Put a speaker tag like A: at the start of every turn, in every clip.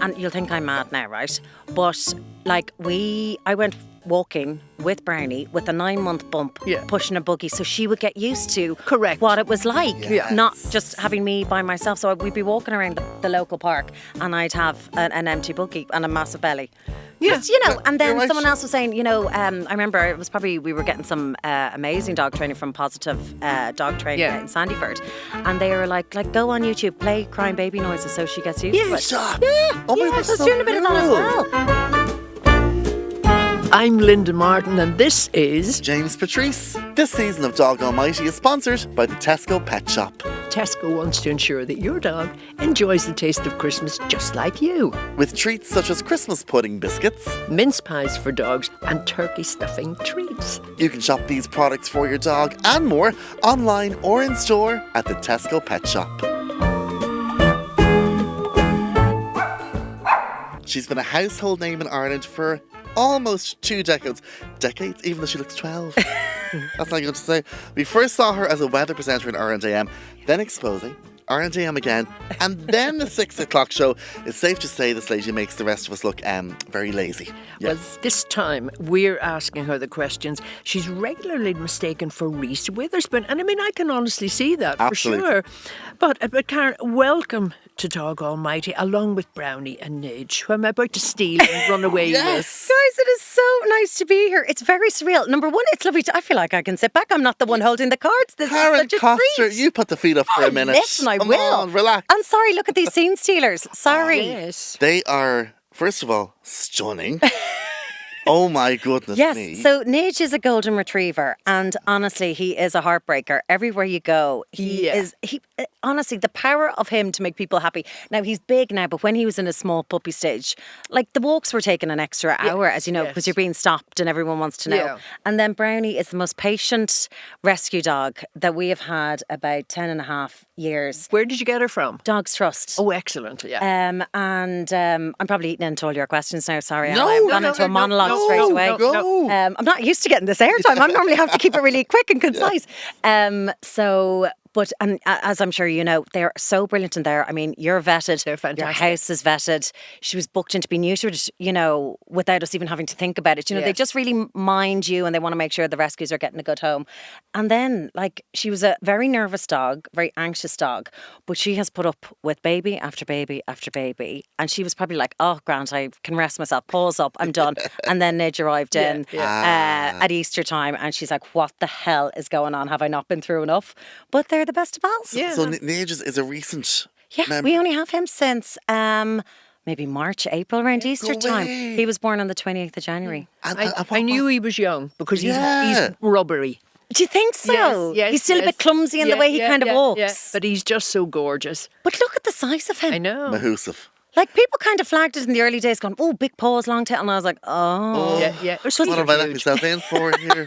A: and you'll think I'm mad now, right? But like I went walking with Brownie with a 9-month bump, pushing a buggy, so she would get used to what it was like, not just having me by myself. So we'd be walking around the local park, and I'd have an empty buggy and a massive belly. Just, and then someone else was saying, I remember it was probably, we were getting some amazing dog training from Positive Dog Training in Sandyford, and they were like, go on YouTube, play crying baby noises so she gets used to it.
B: Stop.
A: Yeah,
B: Oh my God,
A: I was doing a bit of that as well.
C: I'm Linda Martin, and this is
B: James Patrice. This season of Dog Almighty is sponsored by the Tesco Pet Shop.
C: Tesco wants to ensure that your dog enjoys the taste of Christmas just like you.
B: With treats such as Christmas pudding biscuits,
C: mince pies for dogs, and turkey stuffing treats.
B: You can shop these products for your dog and more online or in store at the Tesco Pet Shop. She's been a household name in Ireland for almost 2 decades. Decades, even though she looks 12. That's not good to say. We first saw her as a weather presenter in R&AM, then Exposing, R&AM again, and then the 6 o'clock show. It's safe to say this lady makes the rest of us look very lazy. Yes.
C: Well, this time we're asking her the questions. She's regularly mistaken for Reese Witherspoon, and I mean, I can honestly see that
B: Absolutely.
C: for sure. But Karen, welcome to Dog Almighty, along with Brownie and Nidge, who I'm about to steal and run away with.
A: Guys, it is so nice to be here. It's very surreal. Number one, it's lovely. I feel like I can sit back. I'm not the one holding the cards. This
B: Karen
A: is such a
B: Koster,
A: treat.
B: you put the feet up for a minute.
A: Listen, I
B: Come
A: will.
B: on, relax.
A: I'm sorry, look at these scene stealers. Sorry.
C: Yes.
B: They are, first of all, stunning. Oh my goodness me.
A: Yes, so Nidge is a golden retriever, and honestly, he is a heartbreaker. Everywhere you go, he is. Honestly, the power of him to make people happy. Now, he's big now, but when he was in a small puppy stage, like the walks were taking an extra hour, as you know, because you're being stopped and everyone wants to know.
C: Yeah.
A: And then Brownie is the most patient rescue dog that we have had about 10 and a half years.
C: Where did you get her from?
A: Dogs Trust.
C: Oh, excellent. Yeah.
A: I'm probably eating into all your questions now. Sorry,
B: No,
A: I've gone into a monologue straight away.
B: Go.
A: I'm not used to getting this airtime. I normally have to keep it really quick and concise. But as I'm sure you know, they're so brilliant in there. I mean, you're vetted.
C: They're fantastic.
A: Your house is vetted. She was booked in to be neutered, without us even having to think about it. They just really mind you, and they want to make sure the rescues are getting a good home. And then, she was a very nervous dog, very anxious dog, but she has put up with baby after baby after baby. And she was probably like, oh, Grant, I can rest myself. Pause up. I'm done. And then Nidge arrived in at Easter time, and she's like, what the hell is going on? Have I not been through enough? But they're the best of pals.
B: So Nidge is a recent...
A: We only have him since maybe March, April, around Easter time. He was born on the 28th of January.
C: I knew he was young because he's rubbery.
A: Do you think so?
C: Yes,
A: he's still a bit clumsy in the way he kind of walks.
C: Yeah. But he's just so gorgeous.
A: But look at the size of him.
C: I know.
B: Mahoosive.
A: Like, people kind of flagged it in the early days, going, oh, big paws, long tail. And I was like, oh.
C: Yeah.
B: What have I let myself in for here?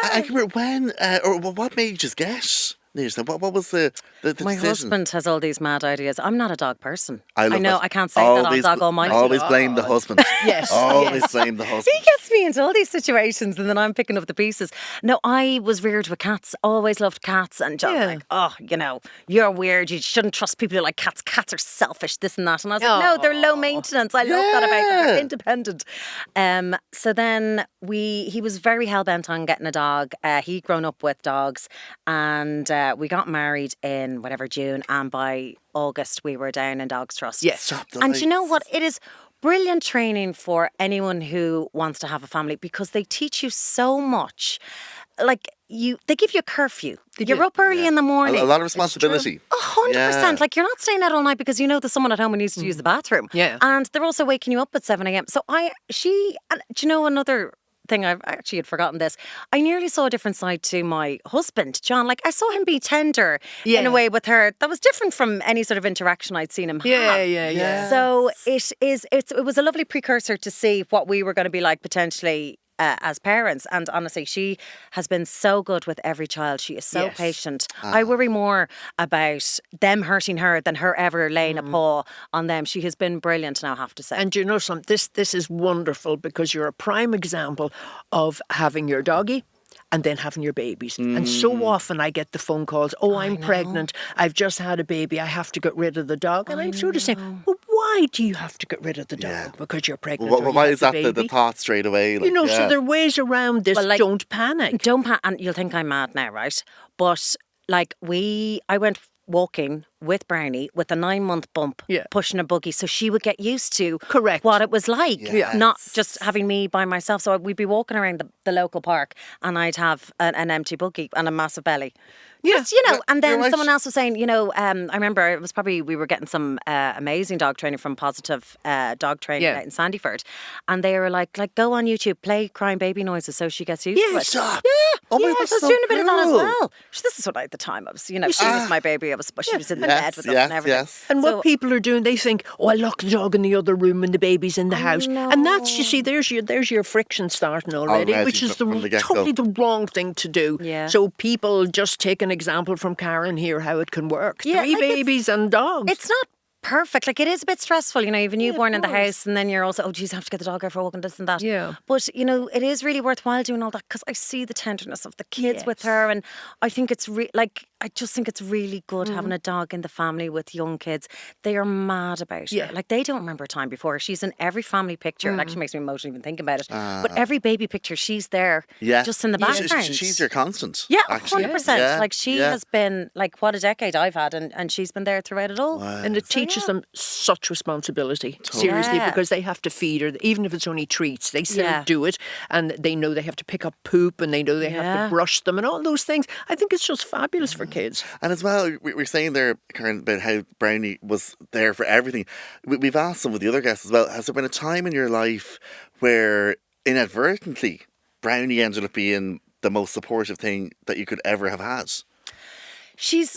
B: I can remember when, or what made you just get? What was the
A: My
B: decision?
A: husband has all these mad ideas. I'm not a dog person.
B: I
A: know, I can't say that on Dog Almighty.
B: Always blame the husband.
C: Yes.
B: Always blame the husband.
A: He gets me into all these situations, and then I'm picking up the pieces. No, I was reared with cats. Always loved cats, and just you're weird. You shouldn't trust people who like cats. Cats are selfish, this and that. And I was like, no, they're low maintenance. I love that about them. They're independent. So then he was very hell bent on getting a dog. He'd grown up with dogs, and we got married in June, and by August we were down in Dogs Trust.
C: Yes.
A: And you know what? It is brilliant training for anyone who wants to have a family, because they teach you so much. Like, they give you a curfew. You're up early in the morning.
B: A lot of responsibility.
A: 100%. Like, you're not staying out all night because you know there's someone at home who needs to use the bathroom.
C: Yeah.
A: And they're also waking you up at 7 a.m. So and do you know another thing, I actually had forgotten this. I nearly saw a different side to my husband, John. Like, I saw him be tender in a way with her that was different from any sort of interaction I'd seen him have.
C: Yeah.
A: So it was a lovely precursor to see what we were going to be like potentially as parents. And honestly, she has been so good with every child. She is so patient. I worry more about them hurting her than her ever laying a paw on them. She has been brilliant now, I have to say.
C: And you know something, this is wonderful, because you're a prime example of having your doggy and then having your babies. And so often I get the phone calls, I'm pregnant, I've just had a baby, I have to get rid of the dog. And I'm sort of saying, well, why why do you have to get rid of the dog?
B: Yeah.
C: Because you're pregnant
B: Well,
C: or you
B: why
C: have
B: is that
C: the
B: the
C: baby?
B: thought straight away? Like,
C: So there are ways around this.
A: Well, like,
C: don't panic.
A: Don't panic. And you'll think I'm mad now, right? But like I went walking with Brownie with a 9-month bump, pushing a buggy, so she would get used to what it was like, not just having me by myself. So we'd be walking around the local park, and I'd have an empty buggy and a massive belly. Just, and then someone else was saying, I remember it was probably, we were getting some amazing dog training from Positive Dog Training out in Sandyford. And they were like, go on YouTube, play crying baby noises so she gets used to it.
B: Stop.
A: Yeah.
B: Oh my
A: yeah,
B: God,
A: so I was
B: so
A: doing a bit of that as
B: cool.
A: well. So this is what at the time I was, she was my baby, but she was in the bed with us and everything.
B: Yes.
C: And what people are doing, they think, I lock the dog in the other room and the baby's in the house.
A: No.
C: And that's, you see, there's your friction starting already, which is
B: from the get-go.
C: totally the wrong thing to do.
A: Yeah.
C: So people just take an example from Karen here, how it can work.
A: Yeah,
C: 3 babies and dogs.
A: It's not perfect. Like, it is a bit stressful, you have a newborn in the house, and then you're also, I have to get the dog out for a walk and this and that.
C: Yeah.
A: But, it is really worthwhile doing all that, because I see the tenderness of the kids with her, and I think it's I just think it's really good having a dog in the family with young kids. They are mad about her. Like, they don't remember a time before. She's in every family picture. It actually makes me emotional even thinking about it. But every baby picture, she's there, just in the background.
B: She's your constant.
A: Yeah,
B: actually.
A: 100%.
B: Yeah.
A: Like, she has been, like, what a decade I've had, and she's been there throughout it all.
B: Wow.
C: And it teaches them such responsibility, seriously, because they have to feed her, even if it's only treats. They still do it, and they know they have to pick up poop, and they know they have to brush them, and all those things. I think it's just fabulous for kids.
B: And as well, we were saying there, Karen, about how Brownie was there for everything. We've asked some of the other guests as well, has there been a time in your life where inadvertently Brownie ended up being the most supportive thing that you could ever have had?
A: She's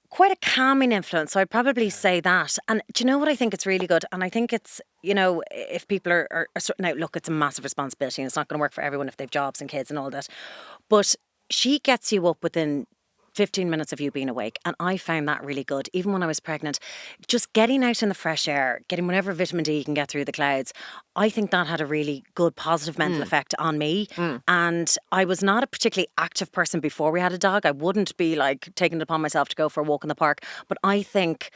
A: quite a calming influence, so I'd probably say that. And do you know what I think it's really good? And I think it's, if people are now, look, it's a massive responsibility, and it's not going to work for everyone if they've jobs and kids and all that. But she gets you up within 15 minutes of you being awake, and I found that really good. Even when I was pregnant, just getting out in the fresh air, getting whatever vitamin D you can get through the clouds, I think that had a really good positive mental effect on me. And I was not a particularly active person before we had a dog. I wouldn't be like taking it upon myself to go for a walk in the park, but I think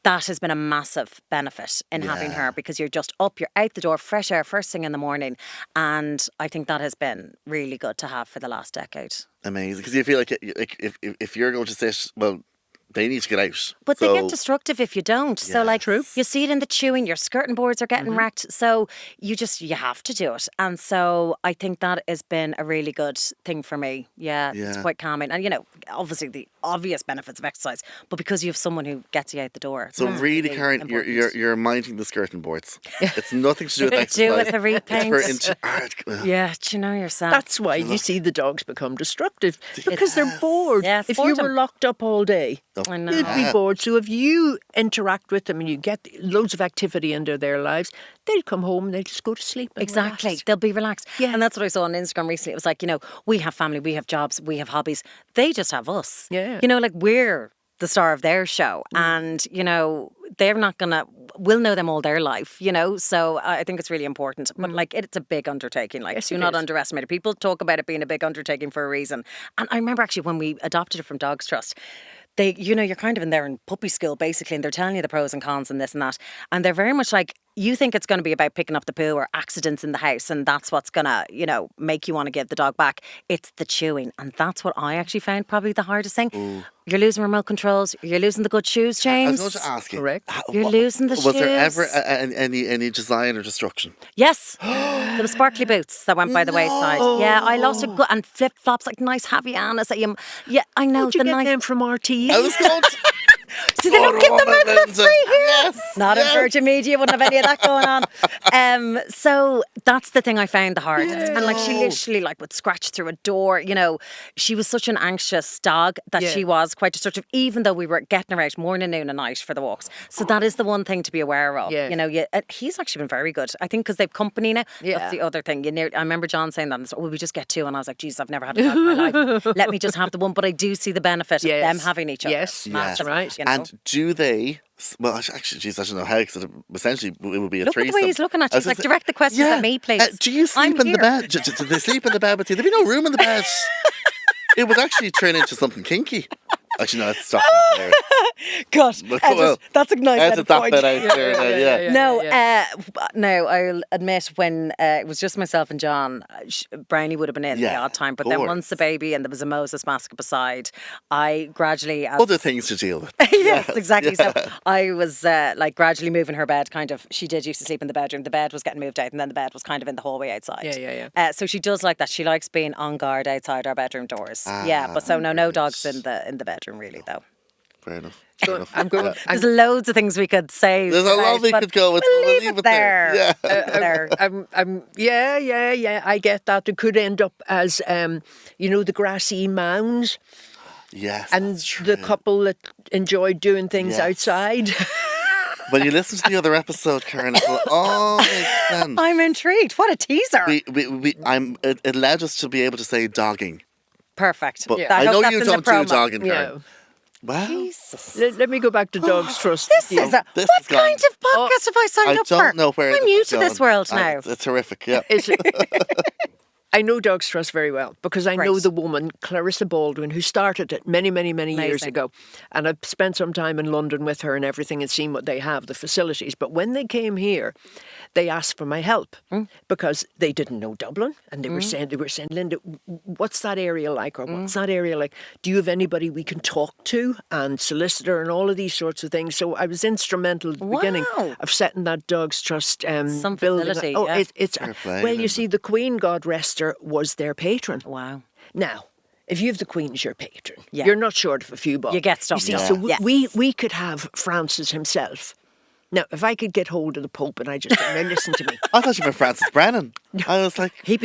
A: that has been a massive benefit in having her, because you're just up, you're out the door, fresh air, first thing in the morning. And I think that has been really good to have for the last decade.
B: Amazing. Because you feel like if you're going to sit, well, they need to get out.
A: But they get destructive if you don't. So, like, you see it in the chewing, your skirting boards are getting wrecked. So you have to do it. And so I think that has been a really good thing for me. Yeah. It's quite calming. And, obviously the obvious benefits of exercise, but because you have someone who gets you out the door.
B: So really, Karen, you're minding the skirting boards. It's nothing to do with exercise.
A: Do with the repaint.
B: Yeah,
A: do you know yourself?
C: That's why you see the dogs become destructive, because they're bored.
A: Yeah,
C: if you were locked up all day,
A: I know.
C: you'd be bored. So if you interact with them and you get loads of activity into their lives, they'll come home and they'll just go to sleep. And
A: Exactly.
C: relax.
A: They'll be relaxed.
C: Yeah.
A: And that's what I saw on Instagram recently. It was like, we have family, we have jobs, we have hobbies. They just have us.
C: Yeah.
A: Like, we're the star of their show. And, they're not going to, we'll know them all their life, So I think it's really important. But, like, it's a big undertaking. Like, do not underestimate it. People talk about it being a big undertaking for a reason. And I remember actually when we adopted it from Dogs Trust, they, you're kind of in there in puppy school basically, and they're telling you the pros and cons and this and that. And they're very much like, you think it's going to be about picking up the poo or accidents in the house, and that's what's going to, make you want to give the dog back. It's the chewing. And that's what I actually found probably the hardest thing. Ooh. You're losing remote controls. You're losing the good shoes, James.
B: I was going to ask you.
C: Correct.
A: You're losing the shoes.
B: Was there ever any design or destruction?
A: Yes. There were sparkly boots that went by the wayside. Yeah, I lost a good, and flip-flops, like nice Havaianas that you, I know.
C: How'd you get them from RTE?
B: I was going to...
A: So they don't give them out for free here.
B: Yes,
A: Not in Virgin Media, wouldn't have any of that going on. So that's the thing I found the hardest. And like, she literally would scratch through a door. She was such an anxious dog that she was quite destructive, even though we were getting her out morning, noon and night for the walks. So that is the one thing to be aware of.
C: Yeah.
A: He's actually been very good. I think because they've company now. Yeah. That's the other thing. I remember John saying that, we just get two. And I was like, Jesus, I've never had a dog in my life. Let me just have the one. But I do see the benefit of them having each other.
C: Yes, that's right.
B: And do they... Well, actually, geez, I don't know how, because essentially it would be a
A: Look
B: threesome.
A: at the way he's looking at you. He's like, direct the questions at me, please.
B: Do you sleep in the bed? Do they sleep in the bed with you? There'd be no room in the bed. It would actually turn into something kinky. Actually, no, let's stop that there.
A: God,
B: Well,
A: that's a nice
B: edit that bit out there. Yeah.
A: No, I'll admit when it was just myself and John, Brownie would have been in the odd time. But then once the baby and there was a Moses mask beside, I gradually...
B: Other things to deal with.
A: Yes, exactly. So I was like gradually moving her bed, kind of. She did used to sleep in the bedroom. The bed was getting moved out and then the bed was kind of in the hallway outside. So she does like that. She likes being on guard outside our bedroom doors. But so no dogs in the bedroom really though.
B: Fair enough.
C: I'm going.
A: There's loads of things we could say.
B: There's a lot we could go with.
A: We'll leave it there.
B: Yeah.
C: Yeah. I get that. It could end up as, the grassy mounds.
B: Yes,
C: and
B: that's true.
C: the couple that enjoyed doing things outside.
B: When you listen to the other episode, Karen, it will all make sense.
A: I'm intrigued. What a teaser!
B: It led us to be able to say dogging.
A: Perfect.
B: But I know you don't do dogging, Karen.
C: Yeah.
B: Well,
A: Jesus.
C: Let me go back to Dogs Trust.
A: What kind of podcast have I signed up for?
B: I don't know where
A: I'm new to this world now.
B: It's horrific, yeah.
C: I know Dogs Trust very well because I know the woman, Clarissa Baldwin, who started it many, many, many years ago. And I've spent some time in London with her and everything and seen what they have, the facilities. But when they came here, they asked for my help because they didn't know Dublin. And they were saying, Linda, what's that area like? Or what's that area like? Do you have anybody we can talk to? And solicitor and all of these sorts of things. So I was instrumental at the beginning of setting that Dogs Trust
A: some
C: building.
A: facility.
C: You see, the Queen, God rest her, was their patron.
A: Wow.
C: Now, if you have the Queen as your patron, you're not short of a few bob.
A: You get stuff.
C: You see, so we could have Francis himself. Now, if I could get hold of the Pope and I just now listen to me.
B: I thought you meant Francis Brennan. I was like,
A: he's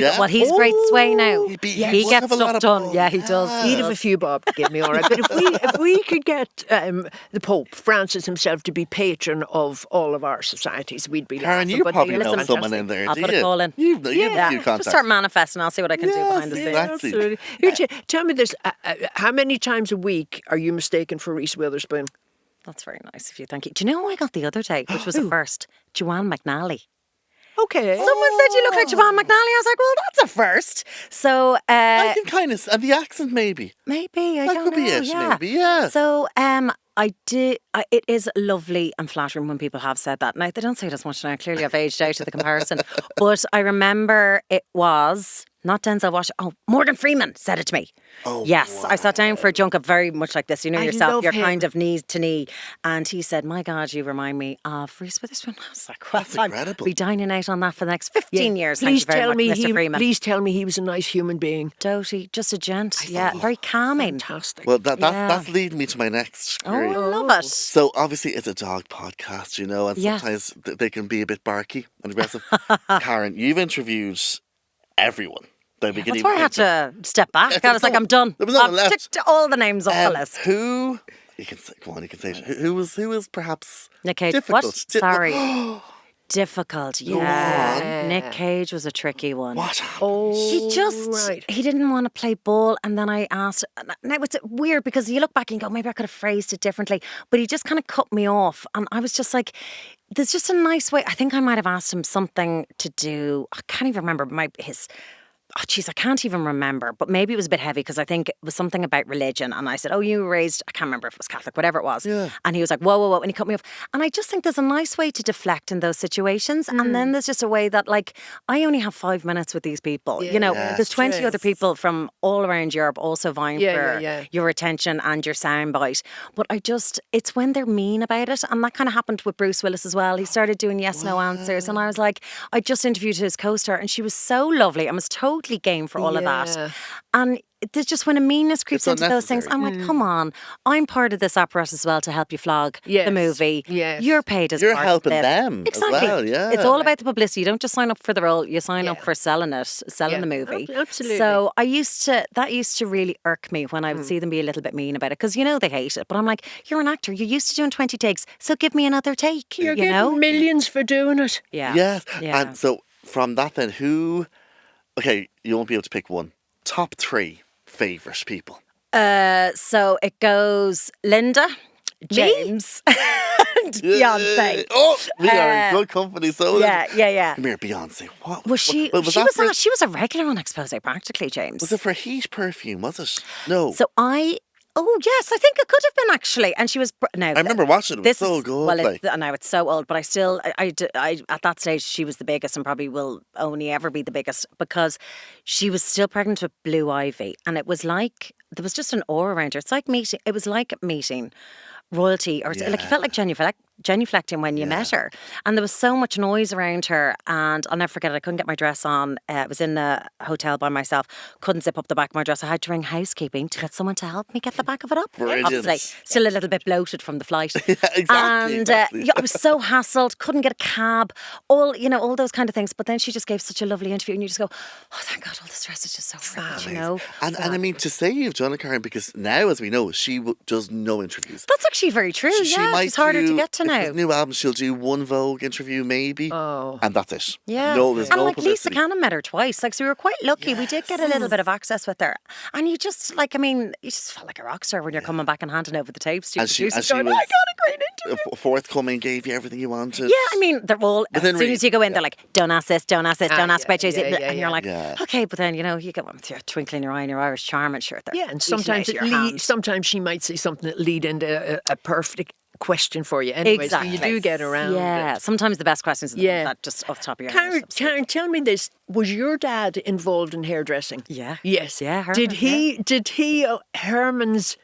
A: great sway now. He gets stuff done. Yeah, he does.
C: He'd have a few bob to give me, all right. But if we could get the Pope, Francis himself, to be patron of all of our societies, we'd be
B: Karen, you probably know someone in there.
A: I'll put a call in.
B: You've a few contacts.
A: Just start manifesting. I'll see what I can do behind the scenes.
B: Exactly.
C: Absolutely. Here, tell me this: how many times a week are you mistaken for Reese Witherspoon?
A: That's very nice of you, thank you. Do you know who I got the other day, which was a first? Joanne McNally.
C: Okay.
A: Someone said you look like Joanne McNally. I was like, well, that's a first. So
B: I can kind of, and the accent maybe.
A: Maybe, I don't know.
B: That could be it, maybe, yeah.
A: So I did. It is lovely and flattering when people have said that. Now they don't say it as much now. Clearly, I've aged out of the comparison. But I remember it was not Denzel Washington. Oh, Morgan Freeman said it to me.
B: Oh,
A: yes,
B: wow.
A: I sat down for a junket very much like this. You know
C: I
A: yourself,
C: love
A: you're
C: him.
A: kind of knee to knee. And he said, my God, you remind me of Reese Witherspoon. I was like, well,
B: That's incredible.
A: I'll be dining out on that for the next 15 years.
C: Please
A: Thank you very much, Mr. Freeman.
C: Please tell me he was a nice human being.
A: Doty, just a gent. Very calming.
C: Fantastic.
B: Well, that's leading me to my next query.
A: Oh, I love it.
B: So obviously it's a dog podcast, you know, and sometimes they can be a bit barky and aggressive. Karen, you've interviewed everyone.
A: That's why I had to step back. I was like, I'm done.
B: There was no one
A: I've
B: left.
A: ticked all the names off the list.
B: Who? You can say. Go on. You can say. Who was perhaps
A: Nick Cage.
B: difficult?
A: What? Sorry. Difficult. Yeah. Nick Cage was a tricky one.
B: What?
A: He didn't want to play ball, and then I asked. Now it's weird because you look back and go, maybe I could have phrased it differently, but he just kind of cut me off, and I was just like, there's just a nice way. I think I might have asked him something to do. I can't even remember his. Oh, geez, I can't even remember, but maybe it was a bit heavy because I think it was something about religion. And I said, oh, you were raised, I can't remember if it was Catholic, whatever it was.
B: Yeah.
A: And he was like, whoa, and he cut me off. And I just think there's a nice way to deflect in those situations. And then there's just a way that, like, I only have 5 minutes with these people. You know, there's 20 other people from all around Europe also vying for your attention and your soundbite. But it's when they're mean about it. And that kind of happened with Bruce Willis as well. He started doing yes, no answers. And I was like, I just interviewed his co-star and she was so lovely and was totally game for all of that. And there's just when a meanness creeps into those things, I'm like, come on, I'm part of this apparatus as well to help you flog the movie. You're paid as
B: You're
A: part
B: helping
A: of this.
B: them
A: Exactly.
B: as well, yeah.
A: It's all about the publicity. You don't just sign up for the role, you sign up for selling the movie.
C: Absolutely.
A: So that used to really irk me when I would see them be a little bit mean about it because you know they hate it. But I'm like, you're an actor, you're used to doing 20 takes, so give me another take.
C: You're getting millions for doing it.
A: Yeah.
B: Yes.
A: Yeah.
B: And so from that then, okay, you won't be able to pick one. Top 3 favourite people.
A: So it goes Linda, James, and Beyonce.
B: Oh, we are in good company. So
A: yeah.
B: Come here, Beyonce. What
A: Was she?
B: Was
A: She was a regular on Expose practically, James.
B: Was it for Heat perfume? Was it? No.
A: So I Oh yes, I think it could have been actually. And she was
B: I remember watching it. It was so good.
A: Well, now it's so old, but I still, I at that stage she was the biggest, and probably will only ever be the biggest because she was still pregnant with Blue Ivy, and it was like there was just an aura around her. It's like meeting. It was like meeting royalty, or like you felt like genuflecting when you met her, and there was so much noise around her. And I'll never forget it. I couldn't get my dress on. I was in a hotel by myself, couldn't zip up the back of my dress. I had to ring housekeeping to get someone to help me get the back of it up.
B: Brilliant.
A: Obviously still a little bit bloated from the flight.
B: Exactly.
A: And I was so hassled, couldn't get a cab, all those kind of things. But then she just gave such a lovely interview, and you just go, oh thank God, all this dress is just so fab,
B: And I mean, to say you've done it, Karen, because now, as we know, she does no interviews.
A: That's actually very true. She's harder to get to now.
B: New album, she'll do one Vogue interview maybe, and that's it.
A: Yeah,
B: there's
A: and
B: no
A: like
B: publicity.
A: Lisa Cannon met her twice. Like, so we were quite lucky. We did get a little bit of access with her, and you just you just felt like a rock star when you're coming back and handing over the tapes to your producers, going, I got a great interview.
B: Forthcoming, gave you everything you wanted.
A: Yeah, I mean, they're all, as soon as you go in, they're like, don't ask this, don't ask this, don't ask about Jay-Z. And you're like, okay, but then, you get one with your twinkle in your eye and your Irish charm and shirt there.
C: Yeah, and sometimes she might say something that lead into a perfect question for you. Anyway,
A: exactly.
C: So you do get around.
A: Yeah, sometimes the best questions are the ones that just off the top of your head.
C: Karen, tell me this. Was your dad involved in hairdressing?
A: Yeah.
C: Yes.
A: Yeah.
C: Herman, did he Herman's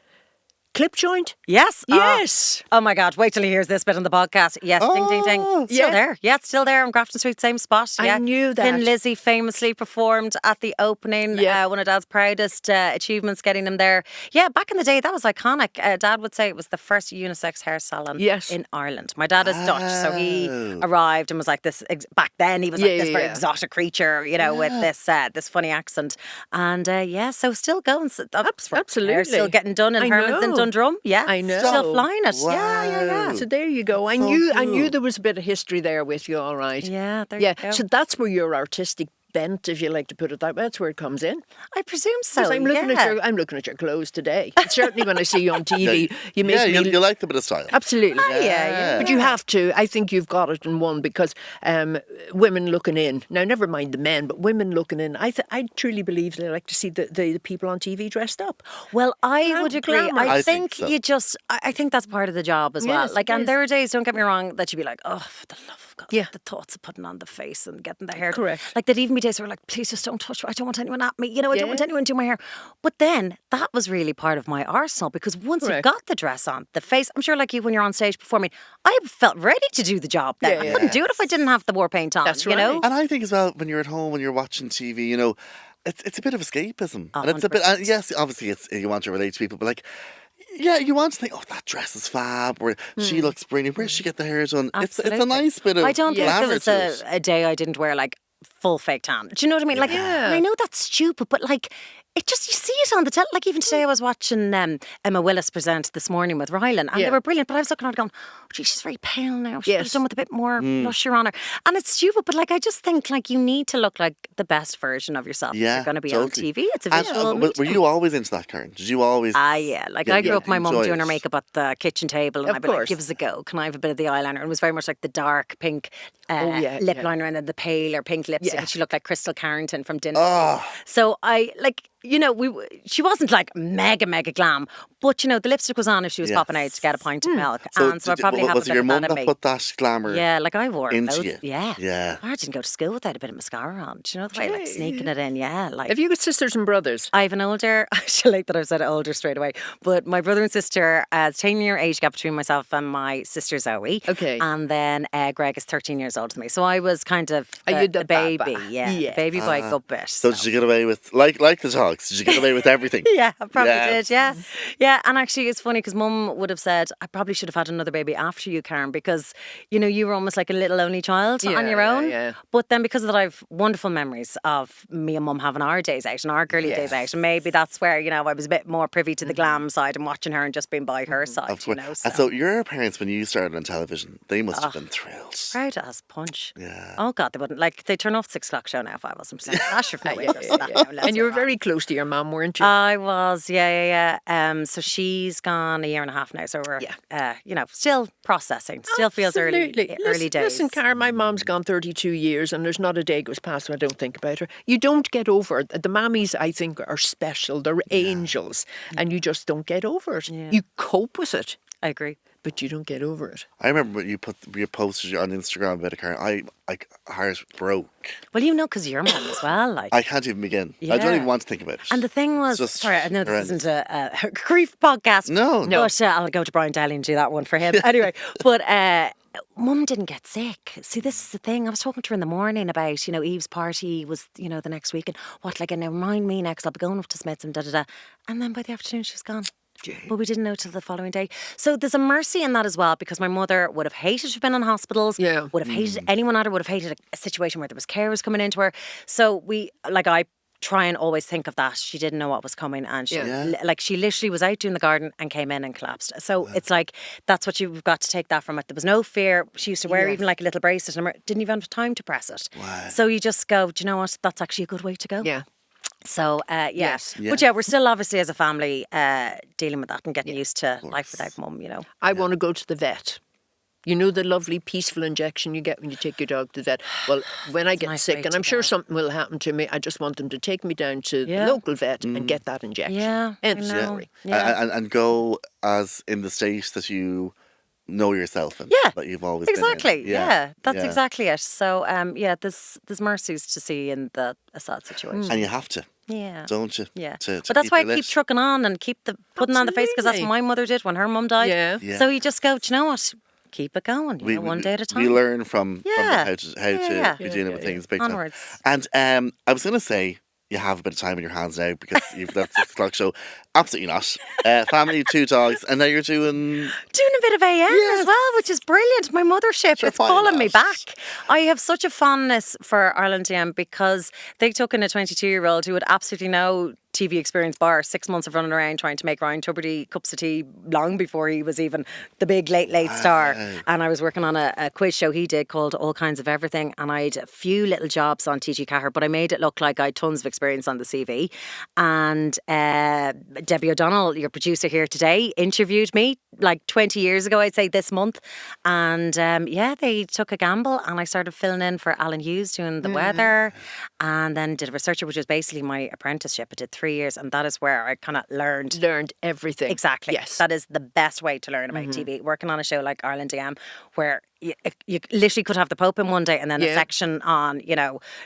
C: clip joint?
A: Yes.
C: Yes.
A: Oh my God, wait till he hears this bit on the podcast. Yes, ding, ding, ding. Still there. Yeah, it's still there on Grafton Street, same spot. Yeah.
C: I knew that.
A: Then Lizzie famously performed at the opening. One of Dad's proudest achievements, getting him there. Yeah, back in the day, that was iconic. Dad would say it was the first unisex hair salon in Ireland. My dad is Dutch, so he arrived and was like this, back then, he was like this very exotic creature, with this funny accent. And so still going.
C: Absolutely.
A: Still getting done in Herman's in Dundrum. Yeah,
C: I know.
A: Still flying it.
B: Wow.
A: Yeah.
C: So there you go. I knew there was a bit of history there with you, all right.
A: Yeah, there you go.
C: So that's where your artistic bent, if you like to put it that way, that's where it comes in.
A: I presume so.
C: I'm looking at your clothes today. Certainly when I see you on TV, you make me...
B: you like the bit of style.
C: Absolutely.
A: Yeah.
C: But you have to. I think you've got it in one, because women looking in, now never mind the men, but women looking in, I truly believe they like to see the people on TV dressed up.
A: Well, I would agree.
B: I
A: I
B: think
A: think
B: so.
A: I think that's part of the job as well.
C: Yes,
A: And there are days, don't get me wrong, that you'd be like, oh, for the love of God,
C: Yeah.
A: the thoughts of putting on the face and getting the hair.
C: Correct.
A: Like, there'd even be days where we're like, please just don't touch me. I don't want anyone at me. I don't want anyone to do my hair. But then that was really part of my arsenal, because once you've got the dress on, the face, I'm sure like you when you're on stage performing, I felt ready to do the job then. I couldn't do it if I didn't have the war paint on.
C: That's
A: you know?
C: right.
B: And I think as well, when you're at home, when you're watching TV, it's a bit of escapism. And it's a
A: 100%.
B: bit, yes, obviously you want to relate to people, but like, yeah, you want to think, oh, that dress is fab, or she looks brilliant. Where'd she get the hair done? It's a nice bit of
A: I don't think there
B: glamour
A: was
B: to it.
A: a day I didn't wear like full fake tan. Do you know what I mean? Like, and I know that's stupid, but like, it just, you see it on the like even today I was watching Emma Willis present This Morning with Rylan, and they were brilliant, but I was looking at her going, oh gee, she's very pale now. She's done with a bit more blusher on her. And it's stupid, but like, I just think like you need to look like the best version of yourself if you're going to be on TV. It's a visual medium.
B: Were you always into that, Karen? Did you always?
A: Yeah. Like I grew up, my mum
B: enjoy
A: doing her
B: it.
A: makeup at the kitchen table, and
C: Of
A: I'd be like,
C: course.
A: give us a go. Can I have a bit of the eyeliner? And it was very much like the dark pink lip liner, and then the paler pink lipstick. And she looked like Crystal Carrington from Dinner. So I like, she wasn't like mega glam, but the lipstick was on if she was popping out to get a pint of milk. And so I probably have a
B: was
A: bit
B: it your
A: of
B: mum
A: that in
B: that
A: me.
B: put that glamour?
A: Yeah, like I wore
B: into
A: those.
B: you?
A: Yeah. I didn't go to school without a bit of mascara on. Do you know the way, like sneaking it in? Yeah, like.
C: Have you got sisters and brothers?
A: I have an older, I should like that I've said older straight away, but my brother and sister, 10-year age gap between myself and my sister Zoe.
C: Okay.
A: And then Greg is 13 years older than me. So I was kind of
C: you
A: the
C: the
A: baby.
C: baba?
A: Yeah.
C: Yeah.
A: The baby boy good bit.
B: So did you get away with, like the dogs, did you get away with everything?
A: Yeah, I probably
B: Yes.
A: did. Yeah. Yeah. And actually, it's funny because Mum would have said, I probably should have had another baby after you, Karen, because, you were almost like a little only child on your own.
C: Yeah.
A: But then because of that, I've wonderful memories of me and Mum having our days out and our girly days out. And maybe that's where, I was a bit more privy to the glam side and watching her and just being by her side,
B: Of course. And so your parents, when you started on television, they must have been thrilled.
A: Proud as punch.
B: Yeah.
A: Oh God, they wouldn't. Like, they turn off 6 o'clock show now if I wasn't present.
C: And you were very close to your mum, weren't you?
A: I was, yeah. So So she's gone a year and a half now. So we're, still processing. Still feels early days.
C: Listen, Cara, my mom's gone 32 years and there's not a day goes past when I don't think about her. You don't get over it. The mammies, I think, are special. They're angels. And you just don't get over it. Yeah. You cope with it.
A: I agree.
C: But you don't get over it.
B: I remember when you posted on Instagram about a car. I heart broke.
A: Well, because you're mum as well. Like
B: I can't even begin. I don't even want to think about it.
A: And the thing was, sorry, I know this isn't a grief podcast.
B: No.
A: But I'll go to Brian Daly and do that one for him. Anyway, but Mum didn't get sick. See, this is the thing. I was talking to her in the morning about, Eve's party was, the next week. And now remind me now, because I'll be going up to Smith's and da-da-da. And then by the afternoon, she was gone. But we didn't know till the following day. So there's a mercy in that as well, because my mother would have hated to have been in hospitals. Yeah. Would have hated anyone at her. Would have hated a situation where there was carers coming into her. So I try and always think of that. She didn't know what was coming, and she she literally was out doing the garden and came in and collapsed. So it's like that's what you've got to take that from it. There was no fear. She used to wear even like a little bracelet and didn't even have time to press it.
B: Wow.
A: So you just go, do you know what? That's actually a good way to go.
C: Yeah.
A: So, yes. Yeah. But we're still obviously as a family dealing with that and getting used to life without mum,
C: I want to go to the vet. The lovely peaceful injection you get when you take your dog to the vet. Well, when I get sick, and I'm sure something will happen to me, I just want them to take me down to the local vet and get that injection.
A: Yeah,
C: instantly.
B: And go as in the state that you know yourself and that you've always
A: exactly.
B: been in.
A: That's exactly it. So there's mercies to see in a sad situation.
B: And you have to.
A: Yeah.
B: Don't you?
A: Yeah. But that's why I keep trucking on and keep putting on the face, because that's what my mother did when her mum died.
C: Yeah.
A: So you just go, do you know what? Keep it going, one day at a time.
B: We learn from how to be dealing with things big
A: onwards.
B: Time. And I was going to say, you have a bit of time in your hands now because you've left 6 o'clock show. Absolutely not. Family, 2 dogs, and now you're doing
A: a bit of AM as well, which is brilliant. My mothership, it's calling me back. I have such a fondness for Ireland AM because they took in a 22-year-old who had absolutely no TV experience bar 6 months of running around trying to make Ryan Tubridy cups of tea long before he was even the big late star. And I was working on a quiz show he did called All Kinds of Everything, and I had a few little jobs on TG Cahir, but I made it look like I had tons of experience on the CV. And Debbie O'Donnell, your producer here today, interviewed me like 20 years ago, I'd say this month. And they took a gamble, and I started filling in for Alan Hughes doing the weather, and then did a researcher, which was basically my apprenticeship. I did 3 years, and that is where I kind of learned
C: everything.
A: Exactly.
C: Yes.
A: That is the best way to learn about TV. Working on a show like Ireland AM, where you literally could have the Pope in one day and then a section on,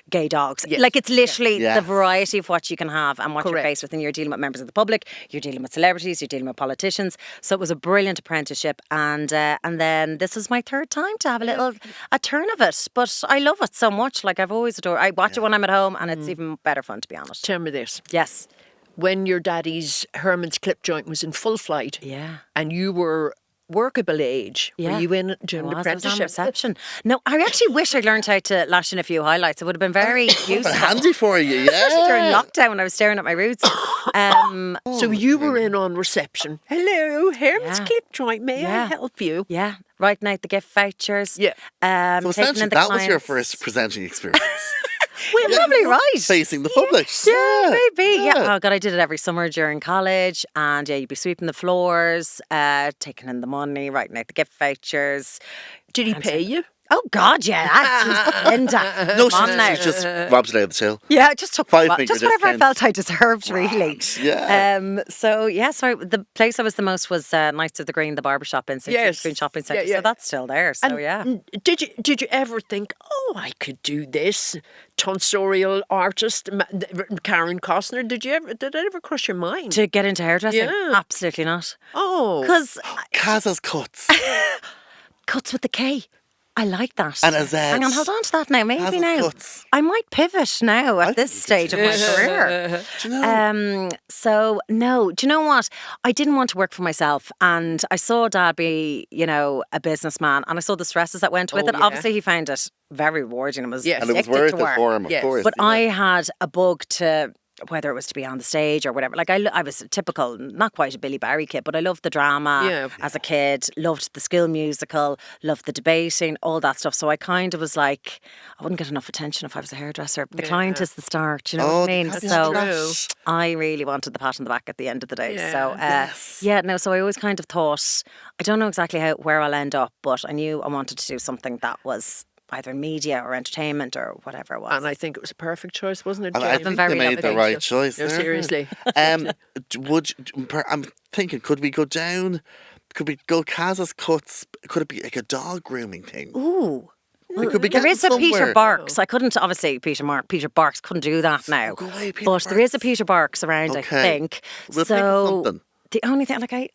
A: gay dogs. Yes. Like it's literally the variety of what you can have and what you're faced with. And you're dealing with members of the public, you're dealing with celebrities, you're dealing with politicians. So it was a brilliant apprenticeship. And then this is my 3rd time to have a turn of it. But I love it so much. Like I've always adored. I watch it when I'm at home, and it's even better fun, to be honest.
C: Tell me this.
A: Yes.
C: When your daddy's Herman's clip joint was in full flight, and you were workable age, were you in during the apprenticeship?
A: I was on reception. No, I actually wish I'd learned how to lash in a few highlights. It would have been very useful.
B: Handy for you,
A: Especially during lockdown when I was staring at my roots.
C: So you were in on reception. Hello, Herman's clip joint. May I help you?
A: Yeah, writing out the gift vouchers.
B: Yeah. So essentially, that was your first presenting experience.
A: Well, probably right.
B: Facing the public.
A: Yeah, maybe. Yeah. Oh, God, I did it every summer during college. And you'd be sweeping the floors, taking in the money, writing out the gift vouchers.
C: Did he pay you?
A: Oh, God, yeah. Linda.
B: No, she just robbed it out of the till.
A: Yeah, it just took
B: just
A: whatever I felt I deserved, really.
B: Yeah.
A: So the place I was the most was Knights of the Green, the barbershop in St. Green Shopping Centre. So that's still there. So,
C: Did you ever think, I could do this? Tonsorial artist, Karen Koster. Did it ever cross your mind?
A: To get into hairdressing? Yeah. Absolutely not.
C: Oh.
A: Because
B: Kaza's cuts.
A: Cuts with the K. I like that.
B: And a Z.
A: Hang on, hold on to that now. Maybe now.
B: Cuts.
A: I might pivot now at this stage of my career.
B: Do you know?
A: So, no. Do you know what? I didn't want to work for myself. And I saw Dad be, a businessman. And I saw the stresses that went with it.
B: Yeah.
A: Obviously, he found it very rewarding and was
B: and it was worth it for him, of course.
A: But I had a bug to whether it was to be on the stage or whatever. Like I was a typical, not quite a Billy Barry kid, but I loved the drama as a kid, loved the school musical, loved the debating, all that stuff. So I kind of was like, I wouldn't get enough attention if I was a hairdresser. The client is the star, do you know what I mean? So I really wanted the pat on the back at the end of the day. So so I always kind of thought, I don't know exactly where I'll end up, but I knew I wanted to do something that was either media or entertainment or whatever it was.
C: And I think it was a perfect choice, wasn't it,
B: And I think they made the right choice.
C: No, seriously.
B: I'm thinking, could we go down? Could we go Kaz's cuts? Could it be like a dog grooming thing?
A: Ooh.
B: We could be
A: there is a
B: somewhere.
A: Peter Barks. I couldn't, obviously, Peter Barks couldn't do that now.
B: Go away, Peter
A: but
B: Barks.
A: there is a Peter Barks around, I think.
B: We'll think of something.
A: The only thing, like, I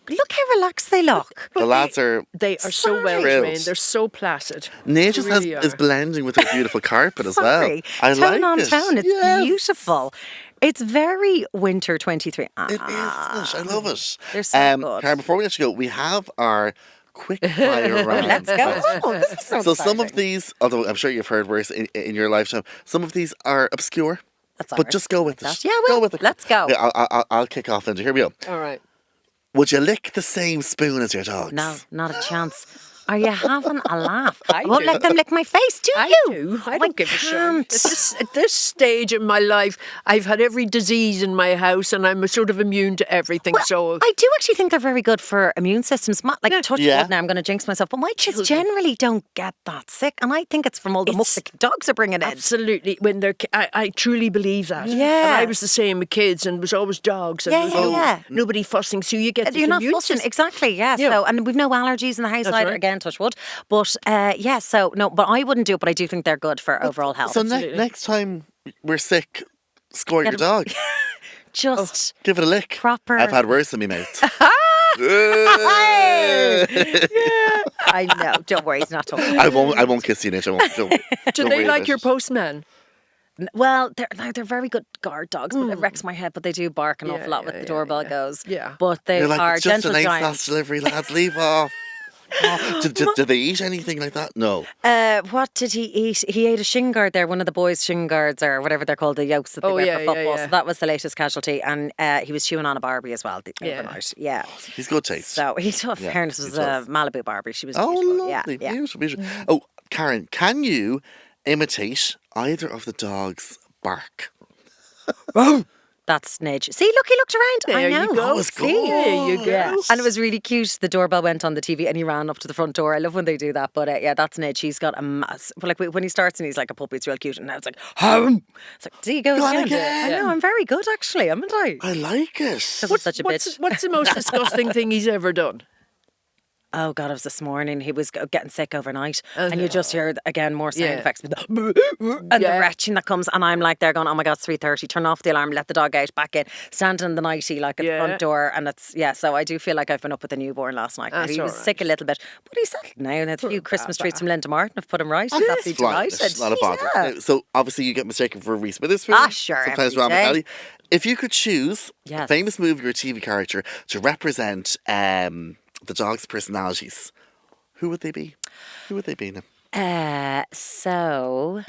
A: look how relaxed they look.
B: The lads are...
C: They are so well trained. They're so placid.
B: Nature is blending with a beautiful carpet as well. I like
A: tone on
B: it.
A: tone. It's beautiful. It's very winter 23.
B: It is, isn't it? I love it.
A: They're so good.
B: Karen, before we let you go, we have our quick fire round.
A: Let's go. Oh, this is so
B: some
A: exciting.
B: of these, although I'm sure you've heard worse in your lifetime, some of these are obscure. But just go with it.
A: Yeah,
B: go with it.
A: Let's go.
B: Yeah, I'll kick off into here we go.
C: All right.
B: Would you lick the same spoon as your dogs?
A: No, not a chance. Are you having a laugh?
C: I
A: won't
C: do.
A: let them lick my face, do
C: I
A: you?
C: do. I
A: Oh,
C: don't give a
A: can't.
C: shit. At this stage in my life, I've had every disease in my house and I'm sort of immune to everything.
A: Well,
C: so
A: I do actually think they're very good for immune systems. Like touch wood now, I'm going to jinx myself, but my kids generally don't get that sick, and I think it's from all the muck the dogs are bringing in.
C: Absolutely. When they're, I truly believe that.
A: Yeah.
C: And I was the same with kids, and it was always dogs, and there was nobody fussing, so you get this
A: You're not
C: immune
A: fussing,
C: system.
A: exactly. Yeah. So, and we've no allergies in the house either.
C: right.
A: Again, touch wood. But so no, but I wouldn't do it. But I do think they're good for overall health.
B: So next time we're sick, score your dog.
A: Just
B: give it a lick.
A: Proper.
B: I've had worse in my mouth.
A: I know. Don't worry, he's not talking.
B: I won't kiss you, Nish. I won't.
C: Do they like your postman?
A: Well, they're very good guard dogs, but it wrecks my head. But they do bark an awful lot with the doorbell goes.
C: Yeah.
A: But they
B: You're like,
A: are
B: it's just
A: gentle
B: an
A: giants.
B: last delivery, lads. Leave off. Do they eat anything like that? No.
A: What did he eat? He ate a shin guard there, one of the boys' shin guards or whatever they're called, the yokes that they wear for football. So that was the latest casualty. And he was chewing on a Barbie as well overnight. Yeah.
B: He's good taste.
A: So he took fairness was a Malibu Barbie. She was beautiful.
B: Lovely. Beautiful. Oh, Karen, can you imitate either of the dogs' bark?
A: That's Nidge. See, look, he looked around.
C: There
A: I know.
C: you go.
A: See?
C: There you go.
A: And it was really cute. The doorbell went on the TV and he ran up to the front door. I love when they do that. But that's Nidge. He's got a mass. Like when he starts and he's like a puppy, it's real cute. And now it's like, home. It's like, there you go again. I know, I'm very good actually, haven't I?
B: I like it.
A: Because I'm such a bitch.
C: What's the most disgusting thing he's ever done?
A: Oh God, it was this morning. He was getting sick overnight, and you just hear again more sound effects and the retching that comes. And I'm like, they're going, oh my God, it's 3:30. Turn off the alarm, let the dog out, back in, standing in the nightie like at the front door, and it's So I do feel like I've been up with a newborn last night. He was sick a little bit, but he's settled now. And a few Christmas treats from Linda Martin have put him right. He's absolutely delighted.
B: Not a bother. Now, so obviously you get mistaken for Reese Witherspoon.
A: Sure.
B: Sometimes Robert Kelly. If you could choose a famous movie or TV character to represent the dog's personalities, who would they be? Who would they be now?
A: So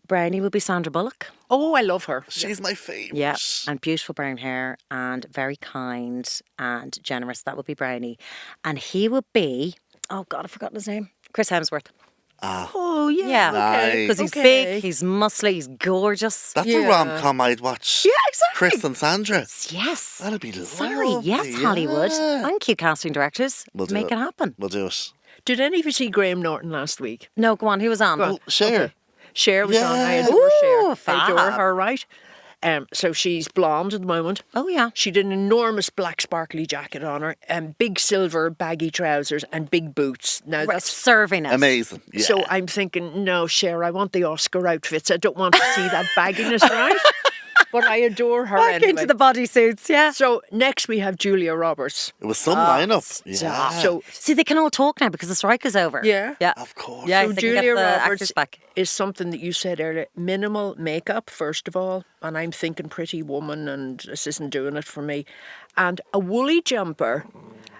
A: Brownie would be Sandra Bullock.
C: Oh, I love her.
B: She's my favourite.
A: Yeah, and beautiful brown hair and very kind and generous. That would be Brownie. And he would be, oh God, I've forgotten his name. Chris Hemsworth.
C: Oh, yeah.
B: Okay.
A: Because he's big, he's muscly, he's gorgeous.
B: That's a rom-com I'd watch.
A: Yeah, exactly.
B: Chris and Sandra.
A: Yes.
B: That'd be lovely.
A: Sorry, yes, Hollywood. Thank you, casting directors. Make it happen.
B: We'll do it.
C: Did any of you see Graham Norton last week?
A: No, go on. Who was on?
B: Well, Cher.
C: Okay. Cher was on. I adore Cher. I adore her, right? So she's blonde at the moment.
A: Oh, yeah.
C: She did an enormous black sparkly jacket on her, and big silver baggy trousers and big boots. Now that's
A: serving it.
B: Amazing. Yeah.
C: So I'm thinking, no, Cher, I want the Oscar outfits. I don't want to see that bagginess, right? But I adore her
A: Back
C: anyway.
A: into the bodysuits, yeah.
C: So next we have Julia Roberts.
B: It was some lineup. Yeah.
C: So
A: see, they can all talk now because the strike is over.
C: Yeah.
A: Yeah.
B: Of course.
A: Yeah,
C: So
A: they can get
C: Julia
A: the
C: Roberts
A: actors back.
C: is something that you said earlier. Minimal makeup, first of all. And I'm thinking Pretty Woman, and this isn't doing it for me. And a woolly jumper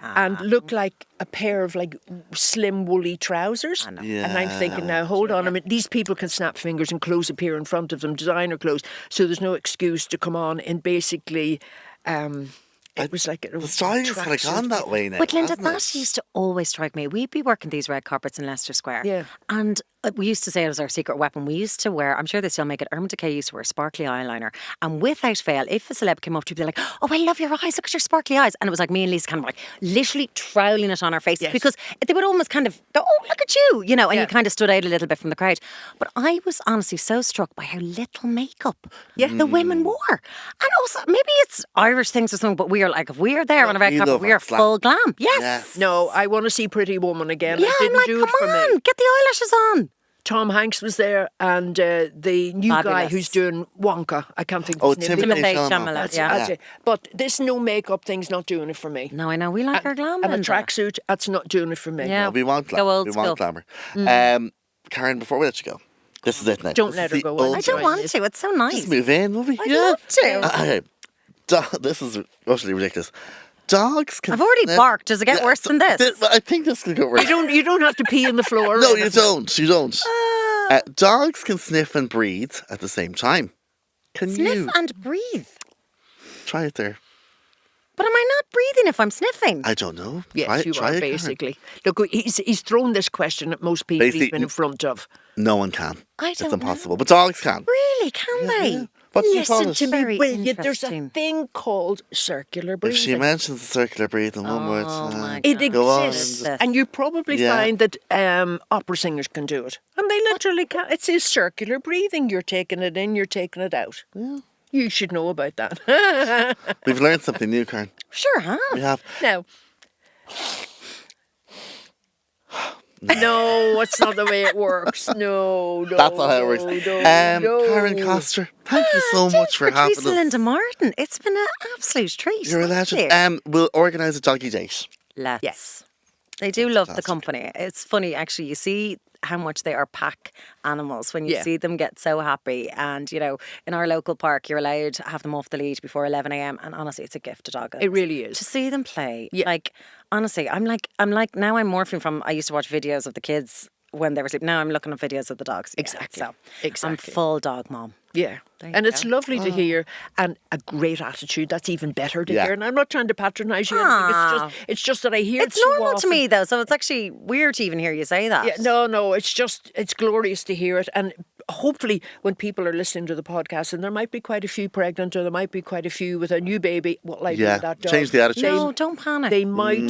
C: and look like a pair of like slim woolly trousers.
B: Yeah.
C: And I'm thinking now, hold on a minute, these people can snap fingers and clothes appear in front of them, designer clothes, so there's no excuse to come on in basically it was like
B: the style has kind of gone that way now.
A: But Linda, that used to always strike me. We'd be working these red carpets in Leicester Square.
C: Yeah.
A: And we used to say it was our secret weapon. We used to wear, I'm sure they still make it, Irma Decay used to wear sparkly eyeliner. And without fail, if a celeb came up to you, they'd be like, oh, I love your eyes, look at your sparkly eyes. And it was like me and Lisa kind of like literally troweling it on our faces.
C: Yes.
A: Because they would almost kind of go, oh, look at you, you know, and you kind of stood out a little bit from the crowd. But I was honestly so struck by how little makeup the women wore. And also, maybe it's Irish things or something, but we are like, if we are there on a red carpet, we are full glam. Yes.
C: No, I want to see Pretty Woman again.
A: Yeah,
C: It didn't
A: I'm like,
C: do
A: come
C: it for
A: on,
C: me.
A: get the eyelashes on.
C: Tom Hanks was there, and the new guy
A: Fabulous.
C: who's doing Wonka. I can't think
B: Oh,
C: of his name.
B: Timothy
A: Chalamet,
B: Chalamet.
C: That's
A: yeah.
C: it. But this no makeup thing's not doing it for me.
A: No, I know, we like our glam,
C: And a
A: Linda.
C: tracksuit, that's not doing it for me.
A: Yeah.
B: We want
A: Go old
B: we
A: school.
B: want glamour. Karen, before we let you go, this is it now.
C: Don't
B: This
C: let
B: is
C: her
B: the
C: go.
B: old
A: I
C: Enjoy
A: don't
B: joy.
A: want to, it's so nice.
B: Just move in, will we?
A: I'd love to.
B: Okay. This is utterly ridiculous. Dogs can
A: I've already
B: sniff-
A: barked. Does it get worse than this?
B: I think this could get worse.
C: You don't have to pee on the floor.
B: No, you don't. You don't. Dogs can sniff and breathe at the same time. Can
A: Sniff
B: you
A: and breathe.
B: try it there?
A: But am I not breathing if I'm sniffing?
B: I don't know.
C: Yes, you
B: try
C: are
B: it, Karen.
C: basically. Look, he's thrown this question at most people
B: Basically,
C: he's been in front of.
B: No one can.
A: I
B: It's
A: don't
B: impossible. But dogs can.
A: Really, can they?
B: What do you call
C: Listen
B: it?
C: to me,
A: Very
C: will you? There's a
A: interesting.
C: thing called circular breathing.
B: If she mentions the circular breathing one word,
A: my
C: It
B: Go on.
C: exists, and you probably
B: Yeah.
C: find that opera singers can do it, and they literally can. It says circular breathing. You're taking it in, you're taking it out. You should know about that.
B: we've learned something new, Karen.
A: Sure have.
B: We have.
C: Now, no, it's not the way it works. No,
B: That's not how it works.
C: No,
B: Karen Koster, thank you so much for having
A: Patrice and
B: us.
A: Linda Martin. It's been an absolute treat.
B: You're a
A: Thank
B: legend.
A: you.
B: We'll organise a doggy date.
A: Let's.
C: Yes.
A: They do love the company. It's funny, actually. You see how much they are pack animals when you see them get so happy. And, you know, in our local park, you're allowed to have them off the lead before 11 a.m. And honestly, it's a gift to dogs.
C: It really is.
A: To see them play.
C: Yeah.
A: Like, honestly, I'm like, now I'm morphing from, I used to watch videos of the kids when they were sleeping. Now I'm looking at videos of the dogs. again.
C: Exactly.
A: So I'm
C: Exactly.
A: full dog mom.
C: Yeah.
A: you
C: And it's
A: go.
C: lovely to hear, and a great attitude. That's even better to
B: Yeah.
C: hear. And I'm not trying to patronise you. or anything. It's just that I hear
A: It's
C: it so
A: normal to
C: often.
A: me, though. So it's actually weird to even hear you say that.
C: Yeah, no, it's glorious to hear it. And hopefully when people are listening to the podcast, and there might be quite a few pregnant, or there might be quite a few with a new baby, what'll I do
B: Yeah,
C: with that dog?
B: change the attitude.
A: No, don't panic.
C: They might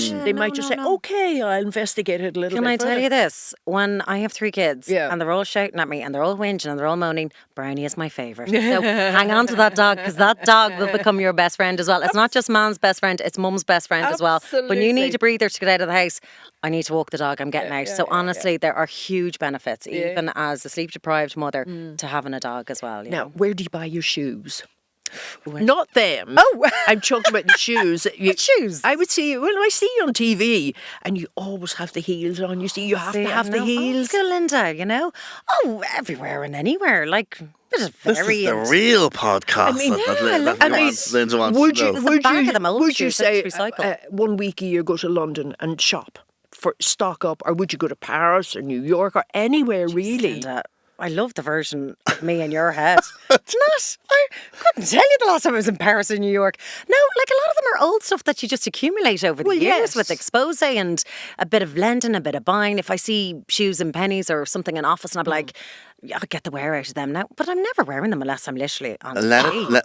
C: just say,
A: no.
C: okay, I'll investigate it a little
A: Can
C: bit
A: I tell
C: further.
A: you this? When I have 3 kids
C: Yeah.
A: and they're all shouting at me and they're all whinging and they're all moaning, Brownie is my favourite. So hang on to that dog, because that dog will become your best friend as well. It's not just man's best friend, it's mum's best friend as well. When you
C: Absolutely.
A: need a breather to get out of the house, I need to walk the dog, I'm getting out. So honestly, there are huge benefits, even as a sleep-deprived mother, to having a dog as well. You
C: Now,
A: know?
C: where do you buy your shoes? Not them.
A: Oh.
C: I'm talking about the shoes.
A: What shoes?
C: I would see. Well, I see you on TV, and you always have the heels on. You see, you have to have the heels.
A: Old school Linda, you know? Oh, everywhere and anywhere. Like, there's
B: This is the
A: variant.
B: real podcast.
C: I mean,
B: Linda wants
C: would
B: to
C: you,
B: know.
A: the bag of them old
C: would you
A: shoes that
C: say
A: you recycle.
C: 1 week a year go to London and shop for stock up, or would you go to Paris or New York or anywhere really?
A: Linda, I love the version of me in your head. It's not. I couldn't tell you the last time I was in Paris or New York. No, like a lot of them are old stuff that you just accumulate over the
C: Well,
A: years
C: yes.
A: with expose and a bit of lending, a bit of buying. If I see shoes in pennies or something in office, and I'm like, yeah, I'll get the wear out of them now. But I'm never wearing them unless I'm literally on TV.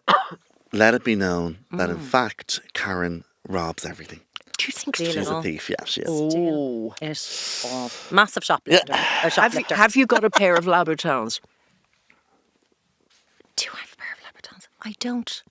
B: Let it be known that in fact Karen robs everything.
C: Do you think
A: Steal
C: so?
A: it
B: She's a
A: all.
B: thief, yeah, she is.
C: Oh.
A: It all. Massive shoplifter. Shoplifter.
C: Have you got a pair of Louboutins?
A: Do I have a pair of Louboutins? I don't.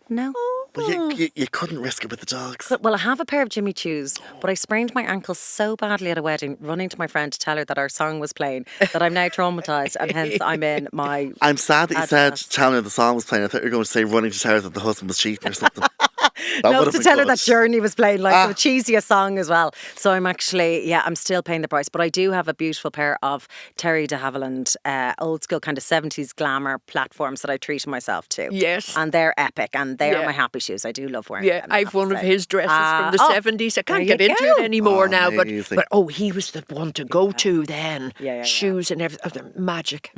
A: No.
B: Well, you couldn't risk it with the dogs.
A: Well, I have a pair of Jimmy Choos, but I sprained my ankle so badly at a wedding, running to my friend to tell her that our song was playing, that I'm now traumatised, and hence I'm in my...
B: I'm sad that you said
A: Adidas.
B: telling her the song was playing. I thought you were going to say running to tell her that the husband was cheating or something.
A: No, to tell her that Journey was playing like the cheesiest song as well. So I'm actually, I'm still paying the price. But I do have a beautiful pair of Terry de Havilland, old school kind of 70s glamour platforms that I treat myself to.
C: Yes.
A: And they're epic and they are my happy shoes. I do love wearing them.
C: Yeah, I've one of his dresses from the 70s. I can't get into it anymore now. But he was the one to go to then. Shoes and everything. Magic.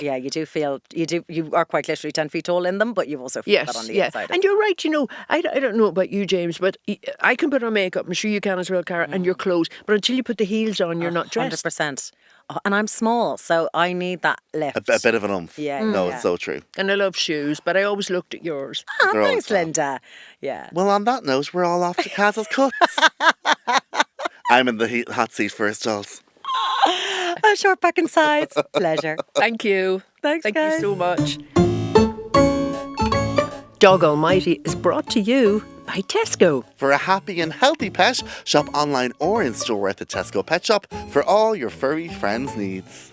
A: Yeah, you do feel, you are quite literally 10 feet tall in them, but you also feel that on the inside.
C: And you're right, I don't know about you, James, but I can put on makeup. I'm sure you can as well, Cara, and your clothes. But until you put the heels on, you're not dressed.
A: 100%. Oh, and I'm small, so I need that lift.
B: A bit of an oomph.
A: No,
B: it's so true.
C: And I love shoes, but I always looked at yours.
A: Thanks, Linda. Yeah.
B: Well, on that note, we're all off to Kaz's Cuts. I'm in the hot seat first, Jules.
A: Short back and sides. Pleasure.
C: Thank you.
A: Thanks,
C: Thank
A: guys.
C: you so much. Dog Almighty is brought to you by Tesco.
B: For a happy and healthy pet, shop online or in store at the Tesco Pet Shop for all your furry friends' needs.